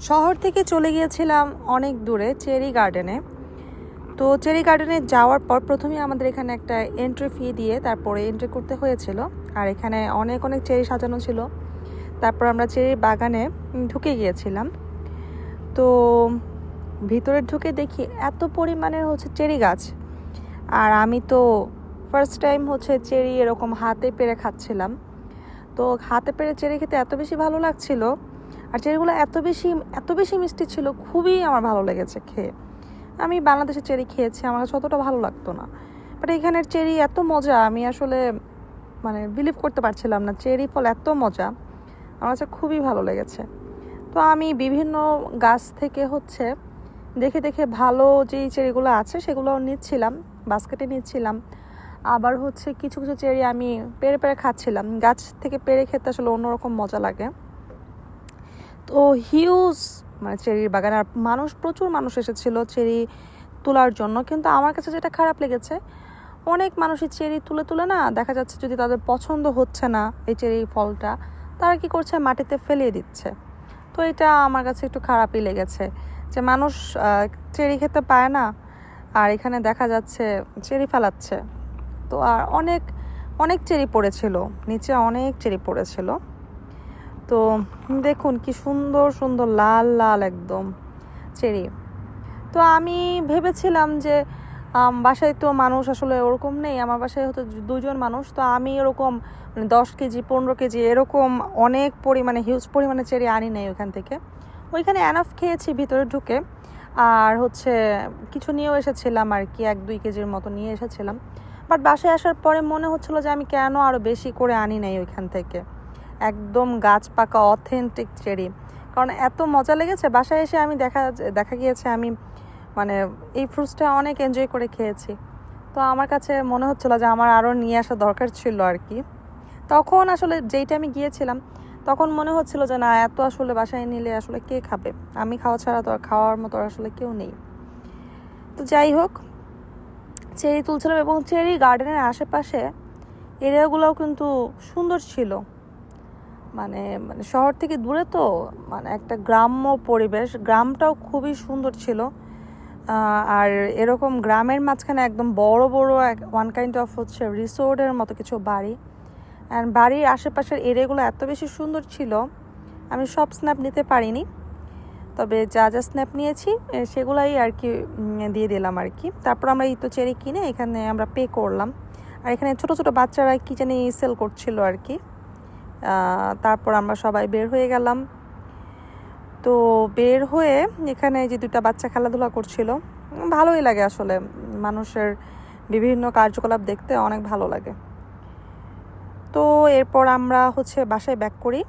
শহর থেকে চলে গিয়েছিলাম অনেক দূরে চেরি গার্ডেনে। তো চেরি গার্ডেনে যাওয়ার পর প্রথমেই আমাদের এখানে একটা এন্ট্রি ফি দিয়ে তারপরে এন্ট্রি করতে হয়েছিল। আর এখানে অনেক অনেক চেরি সাজানো ছিল। তারপর আমরা চেরি বাগানে ঢুকে গিয়েছিলাম। তো ভিতরে ঢুকে দেখি এত পরিমাণের চেরি গাছ। আর আমি তো ফার্স্ট টাইম চেরি এরকম হাতে পেরে খাচ্ছিলাম। তো হাতে পেরে চেরি খেতে এত বেশি ভালো লাগছিল, আর চেরিগুলো এত বেশি মিষ্টি ছিল, খুবই আমার ভালো লেগেছে খেয়ে। আমি বাংলাদেশে চেরি খেয়েছি, আমার কাছে অতটা ভালো লাগতো না, বাট এখানের চেরি এত মজা, আমি আসলে বিলিভ করতে পারছিলাম না চেরি ফল এত মজা। আমার কাছে খুবই ভালো লেগেছে। তো আমি বিভিন্ন গাছ থেকে দেখে দেখে ভালো যেই চেরিগুলো আছে সেগুলো নিচ্ছিলাম, বাস্কেটে নিচ্ছিলাম। আবার কিছু কিছু চেরি আমি পেরে পেরে খাচ্ছিলাম। গাছ থেকে পেরে খেতে আসলে অন্যরকম মজা লাগে। তো হিউজ চেরির বাগান, আর প্রচুর মানুষ এসেছিল চেরি তোলার জন্য। কিন্তু আমার কাছে যেটা খারাপ লেগেছে, অনেক মানুষই চেরি তুলে তুলে না, দেখা যাচ্ছে যদি তাদের পছন্দ হচ্ছে না এই চেরি ফলটা, তারা কি করছে, মাটিতে ফেলিয়ে দিচ্ছে। তো এটা আমার কাছে একটু খারাপই লেগেছে যে মানুষ চেরি খেতে পায় না, আর এখানে দেখা যাচ্ছে চেরি ফেলাচ্ছে। তো আর অনেক অনেক চেরি পড়েছিল, নিচে অনেক চেরি পড়েছিল। তো দেখুন কি সুন্দর সুন্দর লাল লাল একদম চেরি। তো আমি ভেবেছিলাম যে বাসায় তো মানুষ আসলে ওরকম নেই, আমার বাসায় দুজন মানুষ। তো আমি এরকম 10 কেজি 15 কেজি এরকম অনেক পরিমাণে হিউজ পরিমাণে চেরি আনি নাই ওইখান থেকে। ওইখানে এনাফ খেয়েছি ভিতরে ঢুকে, আর কিছু নিয়েও এসেছিলাম আর কি, 1-2 কেজির মতো নিয়ে এসেছিলাম। বাট বাসায় আসার পরে মনে হচ্ছিল যে আমি কেন আরও বেশি করে আনি নাই ওইখান থেকে। একদম গাছ পাকা অথেন্টিক চেরি, কারণ এত মজা লেগেছে। বাসায় এসে আমি দেখা গিয়েছে আমি এই ফ্রুটসটা অনেক এনজয় করে খেয়েছি। তো আমার কাছে মনে হচ্ছিল যে আমার আরও নিয়ে আসা দরকার ছিল আর কি। তখন আসলে যেই টাইমে গিয়েছিলাম তখন মনে হচ্ছিল যে না, এত আসলে বাসায় নিলে আসলে কে খাবে, আমি খাওয়া ছাড়া তো আর খাওয়ার মতো আসলে কেউ নেই। তো যাই হোক, চেরি তুলছিলাম, এবং চেরি গার্ডেনের আশেপাশে এরিয়াগুলোও কিন্তু সুন্দর ছিল। শহর থেকে দূরে তো, একটা গ্রাম্য পরিবেশ, গ্রামটাও খুবই সুন্দর ছিল। আর এরকম গ্রামের মাঝখানে একদম বড় বড় ওয়ান কাইন্ড অফ রিসোর্টের মতো কিছু বাড়ি, অ্যান্ড বাড়ির আশেপাশের এরিয়াগুলো এত বেশি সুন্দর ছিল। আমি সব স্ন্যাপ নিতে পারিনি, তবে যা যা স্ন্যাপ নিয়েছি সেগুলাই আর কি দিয়ে দিলাম আর কি। তারপর আমরা এই তো চেরি কিনে এখানে আমরা পে করলাম, আর এখানে ছোট ছোট বাচ্চারা কি জানি সেল করছিল আর কি। তারপর আমরা সবাই বের হয়ে গেলাম। তো বের হয়ে এখানে যে 2টা বাচ্চা খেলাধুলা করছিল, ভালোই লাগে আসলে, মানুষের বিভিন্ন কার্যকলাপ দেখতে অনেক ভালো লাগে। তো এরপর আমরা বাসায় ব্যাক করি।